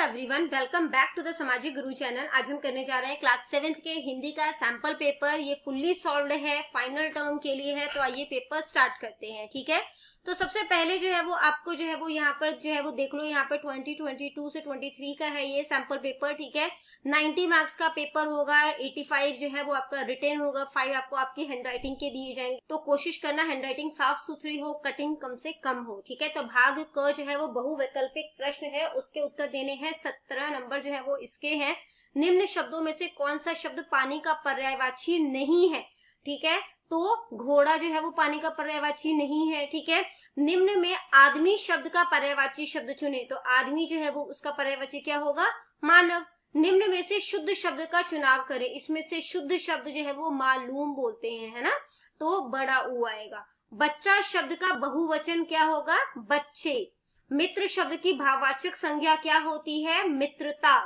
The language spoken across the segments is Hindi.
Everyone, welcome back to the Samajik Guru channel. आज हम करने जा रहे हैं क्लास 7th के हिंदी का सैंपल पेपर। ये फुल्ली सॉल्व्ड है, फाइनल टर्म के लिए है। तो आइए पेपर स्टार्ट करते हैं। ठीक है, तो सबसे पहले जो है वो आपको जो है वो यहाँ पर जो है वो देख लो, यहाँ पर 2022 से 23 का है ये सैंपल पेपर। ठीक है, 90 मार्क्स का पेपर होगा, 85 जो है वो आपका रिटेन होगा, 5 आपको आपकी हैंडराइटिंग के दिए जाएंगे। तो कोशिश करना हैंडराइटिंग साफ सुथरी हो, कटिंग कम से कम हो। ठीक है, तो भाग क जो है वो बहुवैकल्पिक प्रश्न है, उसके उत्तर देने हैं। 17 नंबर जो है वो इसके हैं। निम्न शब्दों में से कौन सा शब्द पानी का पर्यायवाची नहीं है? ठीक है, तो घोड़ा जो है वो पानी का पर्यायवाची नहीं है। ठीक है, निम्न में आदमी शब्द का पर्यायवाची शब्द चुने, तो आदमी जो है वो उसका पर्यायवाची क्या होगा? मानव। निम्न में से शुद्ध शब्द का चुनाव करें, इसमें से शुद्ध शब्द जो है वो मालूम बोलते हैं, है ना, तो बड़ा ऊ आएगा। बच्चा शब्द का बहुवचन क्या होगा? बच्चे। मित्र शब्द की भाववाचक संज्ञा क्या होती है? मित्रता।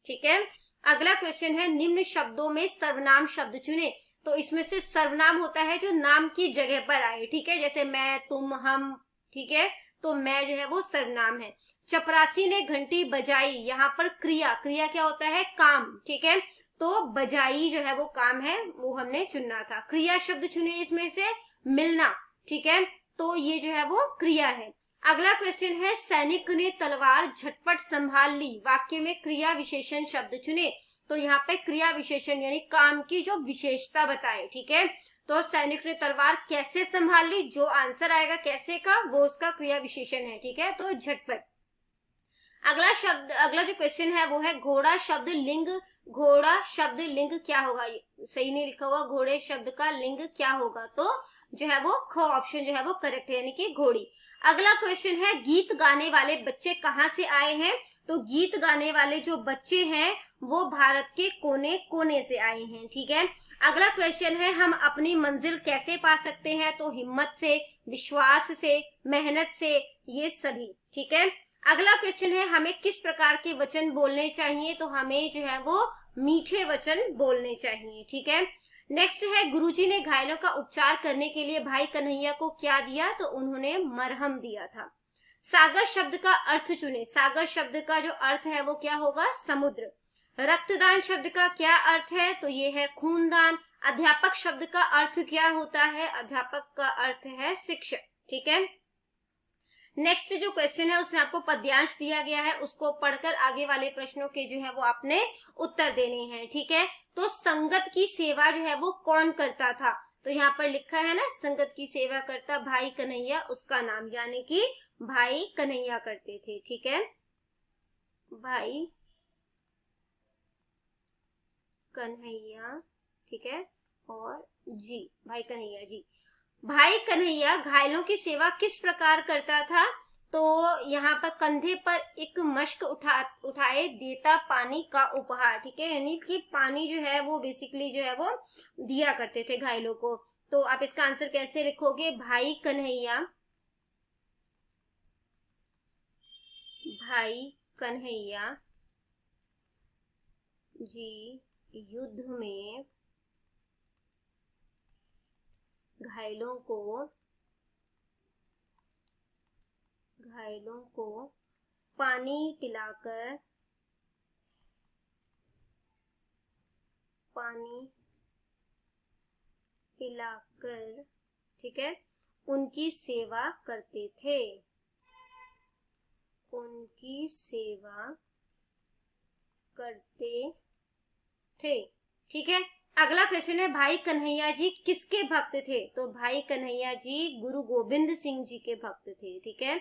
ठीक है, अगला क्वेश्चन है निम्न शब्दों में सर्वनाम शब्द चुने, तो इसमें से सर्वनाम होता है जो नाम की जगह पर आए। ठीक है, जैसे मैं, तुम, हम। ठीक है, तो मैं जो है वो सर्वनाम है। चपरासी ने घंटी बजाई, यहाँ पर क्रिया, क्रिया क्या होता है? काम। ठीक है, तो बजाई जो है वो काम है, वो हमने चुनना था। क्रिया शब्द चुने इसमें से, मिलना। ठीक है, तो ये जो है वो क्रिया है। अगला क्वेश्चन है सैनिक ने तलवार झटपट संभाल ली, वाक्य में क्रिया विशेषण शब्द चुने, तो यहाँ पे क्रिया विशेषण यानी काम की जो विशेषता बताए। ठीक है, तो सैनिक ने तलवार कैसे संभाल ली, जो आंसर आएगा कैसे का, वो उसका क्रिया विशेषण है। ठीक है, तो झटपट। अगला शब्द, अगला जो क्वेश्चन है वो है घोड़ा शब्द लिंग। घोड़ा शब्द लिंग क्या होगा? सही नहीं लिखा हुआ, घोड़े शब्द का लिंग क्या होगा? तो जो है वो ख ऑप्शन जो है वो करेक्ट है, यानी कि घोड़ी। अगला क्वेश्चन है गीत गाने वाले बच्चे कहाँ से आए हैं? तो गीत गाने वाले जो बच्चे हैं वो भारत के कोने कोने से आए हैं। ठीक है, अगला क्वेश्चन है हम अपनी मंजिल कैसे पा सकते हैं? तो हिम्मत से, विश्वास से, मेहनत से, ये सभी। ठीक है, अगला क्वेश्चन है हमें किस प्रकार के वचन बोलने चाहिए? तो हमें जो है वो मीठे वचन बोलने चाहिए। ठीक है, नेक्स्ट है गुरुजी ने घायलों का उपचार करने के लिए भाई कन्हैया को क्या दिया? तो उन्होंने मरहम दिया था। सागर शब्द का अर्थ चुने, सागर शब्द का जो अर्थ है वो क्या होगा? समुद्र। रक्तदान शब्द का क्या अर्थ है? तो ये है खूनदान। अध्यापक शब्द का अर्थ क्या होता है? अध्यापक का अर्थ है शिक्षक। ठीक है, नेक्स्ट जो क्वेश्चन है उसमें आपको पद्यांश दिया गया है, उसको पढ़कर आगे वाले प्रश्नों के जो है वो आपने उत्तर देने हैं। ठीक है, तो संगत की सेवा जो है वो कौन करता था? तो यहाँ पर लिखा है ना, संगत की सेवा करता भाई कन्हैया, उसका नाम, यानी कि भाई कन्हैया करते थे। ठीक है, भाई कन्हैया। ठीक है, और जी, भाई कन्हैया जी। भाई कन्हैया घायलों की सेवा किस प्रकार करता था? तो यहाँ पर कंधे पर एक मश्क उठाए देता पानी का उपहार। ठीक है, यानी कि पानी जो है वो बेसिकली जो है वो दिया करते थे घायलों को। तो आप इसका आंसर कैसे लिखोगे? भाई कन्हैया, भाई कन्हैया जी युद्ध में घायलों को पानी पिलाकर ठीक है, उनकी सेवा करते थे, उनकी सेवा करते थे। ठीक है, अगला क्वेश्चन है भाई कन्हैया जी किसके भक्त थे? तो भाई कन्हैया जी गुरु गोविंद सिंह जी के भक्त थे। ठीक है,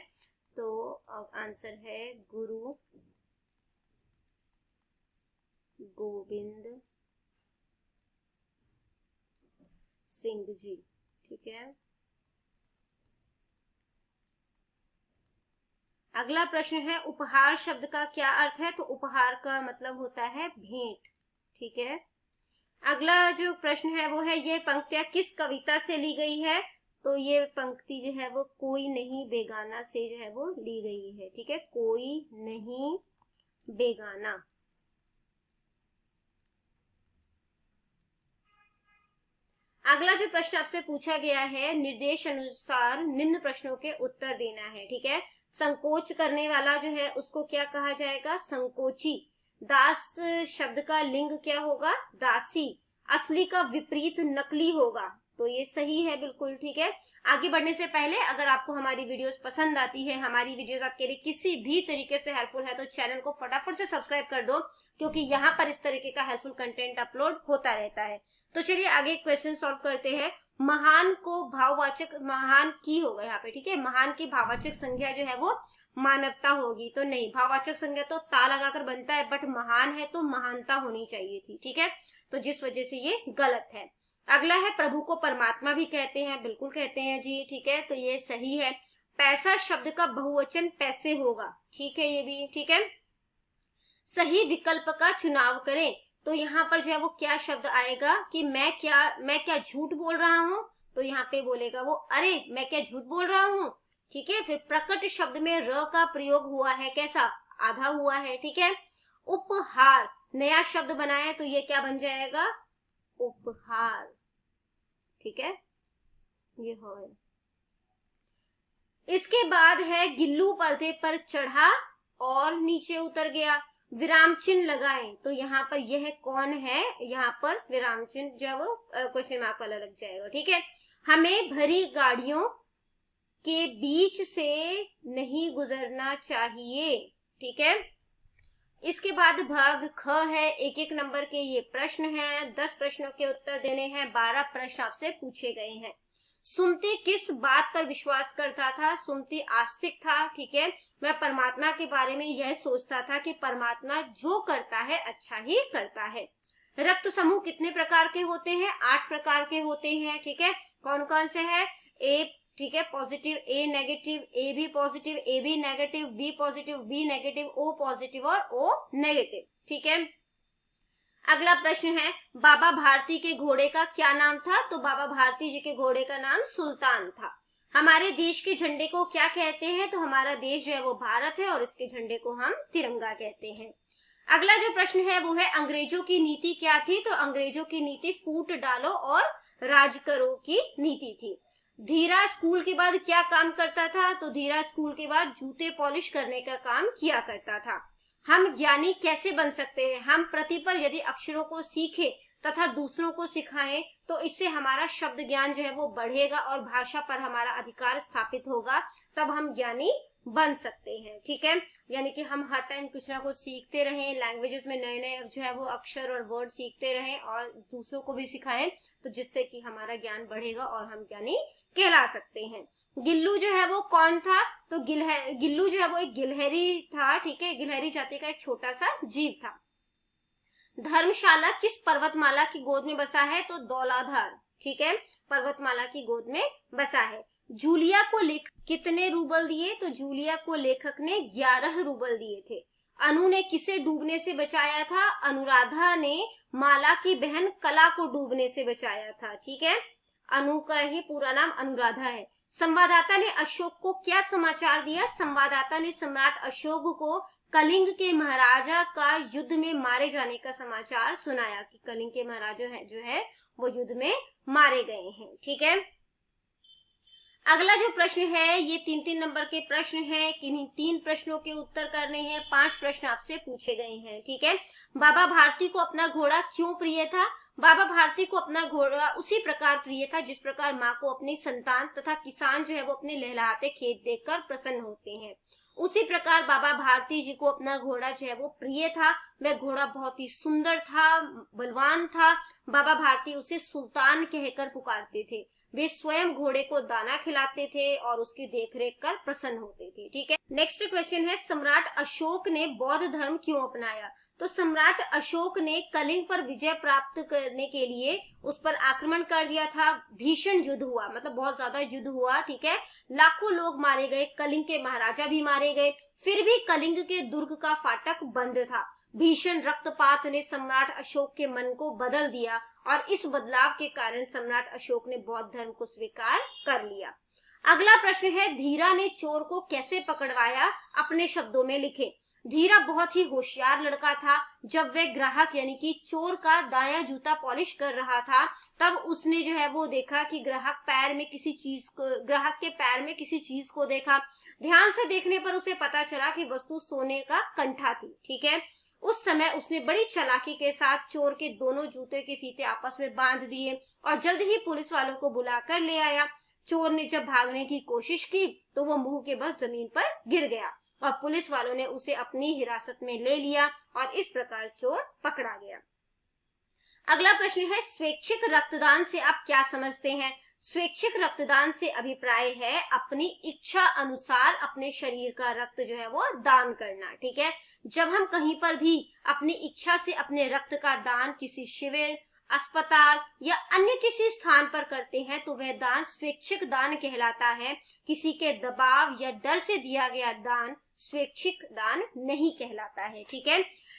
तो आंसर है गुरु गोविंद सिंह जी। ठीक है, अगला प्रश्न है उपहार शब्द का क्या अर्थ है? तो उपहार का मतलब होता है भेंट। ठीक है, अगला जो प्रश्न है वो है ये पंक्तियां किस कविता से ली गई है? तो ये पंक्ति जो है वो कोई नहीं बेगाना से जो है वो ली गई है। ठीक है, कोई नहीं बेगाना। अगला जो प्रश्न आपसे पूछा गया है निर्देश अनुसार निम्न प्रश्नों के उत्तर देना है। ठीक है, संकोच करने वाला जो है उसको क्या कहा जाएगा? संकोची। दास शब्द का लिंग क्या होगा? दासी। असली का विपरीत नकली होगा। तो ये सही है बिल्कुल, ठीक है। आगे बढ़ने से पहले अगर आपको हमारी वीडियोस पसंद आती है, हमारी वीडियोस आपके लिए किसी भी तरीके से हेल्पफुल है, तो चैनल को फटाफट से सब्सक्राइब कर दो, क्योंकि यहाँ पर इस तरीके का हेल्पफुल कंटेंट अपलोड होता रहता है। तो चलिए आगे क्वेश्चन सॉल्व करते हैं। महान को भाववाचक, महान की होगा यहाँ पे, ठीक है। महान की भाववाचक संज्ञा जो है वो मानवता होगी। तो नहीं, भाववाचक संज्ञा तो ता लगाकर बनता है, बट महान है तो महानता होनी चाहिए थी, ठीक है। तो जिस वजह से ये गलत है। अगला है प्रभु को परमात्मा भी कहते हैं, बिल्कुल कहते हैं जी, ठीक है। तो ये सही है। पैसा शब्द का बहुवचन पैसे होगा, ठीक है, ये भी ठीक है। सही विकल्प का चुनाव करें। तो यहाँ पर जो है वो क्या शब्द आएगा कि मैं क्या झूठ बोल रहा हूँ? तो यहाँ पे बोलेगा वो अरे मैं क्या झूठ बोल रहा हूँ, ठीक है। फिर प्रकट शब्द में र का प्रयोग हुआ है, कैसा? आधा हुआ है, ठीक है। उपहार, नया शब्द बनाया तो ये क्या बन जाएगा? उपहार, ठीक है, ये हो गया। इसके बाद है गिल्लू पर्दे पर चढ़ा और नीचे उतर गया। विराम चिन्ह लगाएं। तो यहाँ पर यह कौन है? यहाँ पर विराम चिन्ह जो है वो क्वेश्चन मार्क वाला लग जाएगा, ठीक है। हमें भरी गाड़ियों के बीच से नहीं गुजरना चाहिए, ठीक है। इसके बाद भाग ख है। एक एक नंबर के ये प्रश्न हैं, 10 प्रश्नों के उत्तर देने हैं, 12 प्रश्न आपसे पूछे गए हैं। सुमति किस बात पर विश्वास करता था? सुमति आस्तिक था, ठीक है। वह परमात्मा के बारे में यह सोचता था कि परमात्मा जो करता है अच्छा ही करता है। रक्त समूह कितने प्रकार के होते हैं? 8 प्रकार के होते हैं, ठीक है। कौन कौन से हैं? ए, ठीक है, positive, A negative, A B positive, A B negative, B positive, B negative, O positive और ओ नेगेटिव, ठीक है। अगला प्रश्न है बाबा भारती के घोड़े का क्या नाम था? तो बाबा भारती जी के घोड़े का नाम सुल्तान था। हमारे देश के झंडे को क्या कहते हैं? तो हमारा देश जो है वो भारत है और इसके झंडे को हम तिरंगा कहते हैं। अगला जो प्रश्न है वो है अंग्रेजों की नीति क्या थी? तो अंग्रेजों की नीति फूट डालो और राज करो की नीति थी। धीरा स्कूल के बाद क्या काम करता था? तो धीरा स्कूल के बाद जूते पॉलिश करने का काम किया करता था। हम ज्ञानी कैसे बन सकते हैं? हम प्रतिपल यदि अक्षरों को सीखें तथा दूसरों को सिखाएं तो इससे हमारा शब्द ज्ञान जो है वो बढ़ेगा और भाषा पर हमारा अधिकार स्थापित होगा, तब हम ज्ञानी बन सकते हैं, ठीक है। यानी कि हम हर टाइम कुछ ना कुछ सीखते रहें, लैंग्वेजेस में नए नए जो है वो अक्षर और वर्ड सीखते रहें और दूसरों को भी सिखाएं, तो जिससे कि हमारा ज्ञान बढ़ेगा और हम ज्ञानी कहला सकते हैं। गिल्लू जो है वो कौन था? तो गिल्लू जो है वो एक गिलहरी था, ठीक है। गिलहरी जाति का एक छोटा सा जीव था। धर्मशाला किस पर्वतमाला की गोद में बसा है? तो धौलाधार, ठीक है, पर्वतमाला की गोद में बसा है। जूलिया को लेखक कितने रूबल दिए? तो जूलिया को लेखक ने 11 रूबल दिए थे। अनु ने किसे डूबने से बचाया था? अनुराधा ने माला की बहन कला को डूबने से बचाया था, ठीक है। अनु का ही पूरा नाम अनुराधा है। संवाददाता ने अशोक को क्या समाचार दिया? संवाददाता ने सम्राट अशोक को कलिंग के महाराजा का युद्ध में मारे जाने का समाचार सुनाया कि कलिंग के महाराजा जो है वो युद्ध में मारे गए हैं, ठीक है। अगला जो प्रश्न है ये 3-3 नंबर के प्रश्न है। किन्हीं 3 प्रश्नों के उत्तर करने हैं। 5 प्रश्न आपसे पूछे गए हैं, ठीक है। बाबा भारती को अपना घोड़ा क्यों प्रिय था? बाबा भारती को अपना घोड़ा उसी प्रकार प्रिय था जिस प्रकार माँ को अपनी संतान तथा किसान जो है वो अपने लहलहाते खेत देखकर प्रसन्न होते हैं। उसी प्रकार बाबा भारती जी को अपना घोड़ा जो है वो प्रिय था। वह घोड़ा बहुत ही सुंदर था, बलवान था। बाबा भारती उसे सुल्तान कहकर पुकारते थे। वे स्वयं घोड़े को दाना खिलाते थे और उसकी देखरेख कर प्रसन्न होते थे, ठीक है। नेक्स्ट क्वेश्चन है सम्राट अशोक ने बौद्ध धर्म क्यों अपनाया? तो सम्राट अशोक ने कलिंग पर विजय प्राप्त करने के लिए उस पर आक्रमण कर दिया था। भीषण युद्ध हुआ, मतलब बहुत ज्यादा युद्ध हुआ, ठीक है। लाखों लोग मारे गए, कलिंग के महाराजा भी मारे गए, फिर भी कलिंग के दुर्ग का फाटक बंद था। भीषण रक्तपात ने सम्राट अशोक के मन को बदल दिया और इस बदलाव के कारण सम्राट अशोक ने बौद्ध धर्म को स्वीकार कर लिया। अगला प्रश्न है धीरा ने चोर को कैसे पकड़वाया? अपने शब्दों में लिखें। धीरा बहुत ही होशियार लड़का था। जब वह ग्राहक यानी कि चोर का दायां जूता पॉलिश कर रहा था, तब उसने जो है वो देखा कि ग्राहक के पैर में किसी चीज को देखा। ध्यान से देखने पर उसे पता चला कि वस्तु सोने का कंठा थी। ठीक है, उस समय उसने बड़ी चालाकी के साथ चोर के दोनों जूते के फीते आपस में बांध दिए और जल्द ही पुलिस वालों को बुलाकर ले आया। चोर ने जब भागने की कोशिश की तो वो मुंह के बल जमीन पर गिर गया और पुलिस वालों ने उसे अपनी हिरासत में ले लिया और इस प्रकार चोर पकड़ा गया। अगला प्रश्न है, स्वैच्छिक रक्तदान से आप क्या समझते हैं? स्वैच्छिक रक्तदान से अभिप्राय है अपनी इच्छा अनुसार अपने शरीर का रक्त जो है वो दान करना। ठीक है, जब हम कहीं पर भी अपनी इच्छा से अपने रक्त का दान किसी शिविर, अस्पताल या अन्य किसी स्थान पर करते हैं तो वह दान स्वैच्छिक दान कहलाता है। किसी के दबाव या डर से दिया गया दान स्वैच्छिक दान नहीं कहलाता है। ठीक है,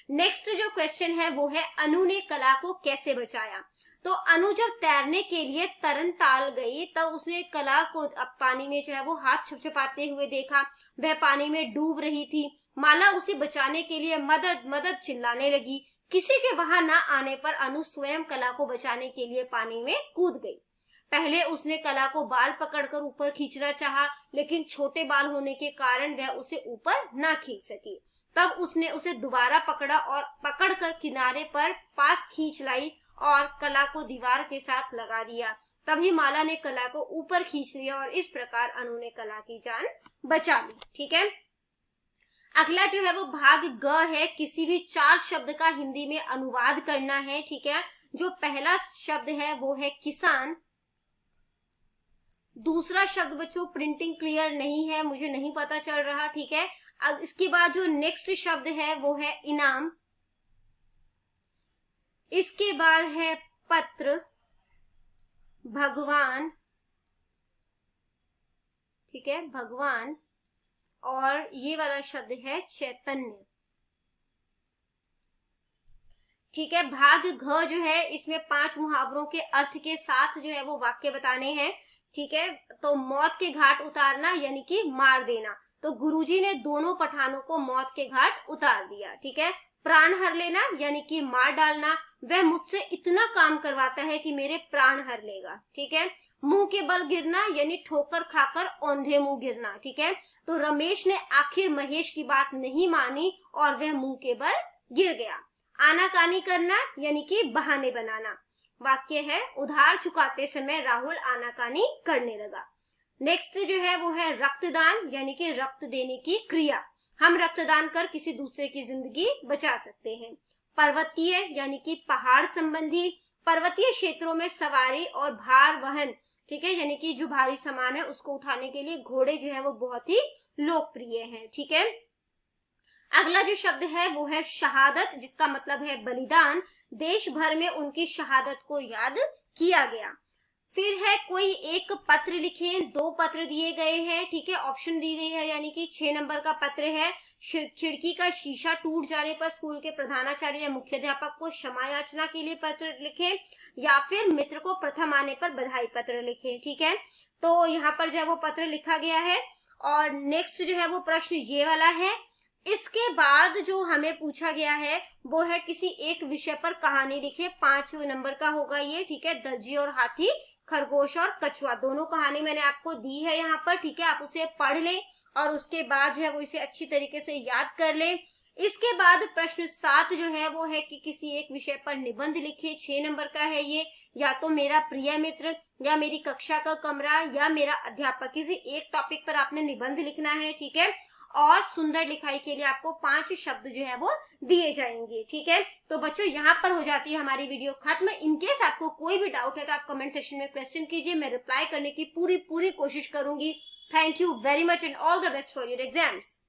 नेक्स्ट जो क्वेश्चन है वो है, अनु ने कला को कैसे बचाया? तो अनु जब तैरने के लिए तरन ताल गई तब उसने कला को अब पानी में जो है वो हाथ छपछपाते हुए देखा। वह पानी में डूब रही थी। माला उसे बचाने के लिए मदद मदद चिल्लाने लगी। किसी के वहां न आने पर अनु स्वयं कला को बचाने के लिए पानी में कूद गई। पहले उसने कला को बाल पकड़कर ऊपर खींचना चाहा, लेकिन छोटे बाल होने के कारण वह उसे ऊपर न खींच सकी। तब उसने उसे दोबारा पकड़ा और पकड़कर किनारे पर पास खींच लाई और कला को दीवार के साथ लगा दिया। तभी माला ने कला को ऊपर खींच लिया और इस प्रकार अनु ने कला की जान बचा ली। ठीक है, अगला जो है वो भाग ग है, किसी भी 4 शब्द का हिंदी में अनुवाद करना है। ठीक है, जो पहला शब्द है वो है किसान। दूसरा शब्द बच्चों प्रिंटिंग क्लियर नहीं है, मुझे नहीं पता चल रहा। ठीक है, अब इसके बाद जो नेक्स्ट शब्द है वो है इनाम। इसके बाद है पत्र, भगवान। ठीक है, भगवान। और ये वाला शब्द है चैतन्य। ठीक है, भाग घ जो है इसमें 5 मुहावरों के अर्थ के साथ जो है वो वाक्य बताने हैं। ठीक है, तो मौत के घाट उतारना यानी कि मार देना, तो गुरुजी ने दोनों पठानों को मौत के घाट उतार दिया। ठीक है, प्राण हर लेना यानी कि मार डालना, वह मुझसे इतना काम करवाता है कि मेरे प्राण हर लेगा। ठीक है, मुंह के बल गिरना यानी ठोकर खाकर औंधे मुंह गिरना। ठीक है, तो रमेश ने आखिर महेश की बात नहीं मानी और वह मुंह के बल गिर गया। आनाकानी करना यानी कि बहाने बनाना। वाक्य है, उधार चुकाते समय राहुल आनाकानी करने लगा। नेक्स्ट जो है वो है रक्तदान यानी कि रक्त देने की क्रिया। हम रक्तदान कर किसी दूसरे की जिंदगी बचा सकते हैं। पर्वतीय यानी कि पहाड़ संबंधी। पर्वतीय क्षेत्रों में सवारी और भार वहन, ठीक है, यानी कि जो भारी सामान है उसको उठाने के लिए घोड़े जो है वो बहुत ही लोकप्रिय हैं। ठीक है, अगला जो शब्द है वो है शहादत, जिसका मतलब है बलिदान। देश भर में उनकी शहादत को याद किया गया। फिर है कोई एक पत्र लिखें। 2 पत्र दिए गए हैं। ठीक है, ऑप्शन दी गई है, यानी कि 6 नंबर का पत्र है, खिड़की का शीशा टूट जाने पर स्कूल के प्रधानाचार्य या मुख्याध्यापक को क्षमा याचना के लिए पत्र लिखें, या फिर मित्र को प्रथम आने पर बधाई पत्र लिखें। ठीक है, तो यहाँ पर जो है वो पत्र लिखा गया है। और नेक्स्ट जो है वो प्रश्न ये वाला है। इसके बाद जो हमें पूछा गया है वो है किसी एक विषय पर कहानी लिखे। 5 नंबर का होगा ये। ठीक है, दर्जी और हाथी, खरगोश और कछुआ, दोनों कहानी मैंने आपको दी है यहाँ पर। ठीक है, आप उसे पढ़ लें और उसके बाद जो है वो इसे अच्छी तरीके से याद कर लें। इसके बाद प्रश्न 7 जो है वो है कि किसी एक विषय पर निबंध लिखे। 6 नंबर का है ये। या तो मेरा प्रिय मित्र, या मेरी कक्षा का कमरा, या मेरा अध्यापक, किसी एक टॉपिक पर आपने निबंध लिखना है। ठीक है, और सुंदर लिखाई के लिए आपको 5 शब्द जो है वो दिए जाएंगे। ठीक है, तो बच्चों यहाँ पर हो जाती है हमारी वीडियो खत्म। इनकेस आपको कोई भी डाउट है तो आप कमेंट सेक्शन में क्वेश्चन कीजिए, मैं रिप्लाई करने की पूरी कोशिश करूंगी। Thank you very much and all the best for your exams.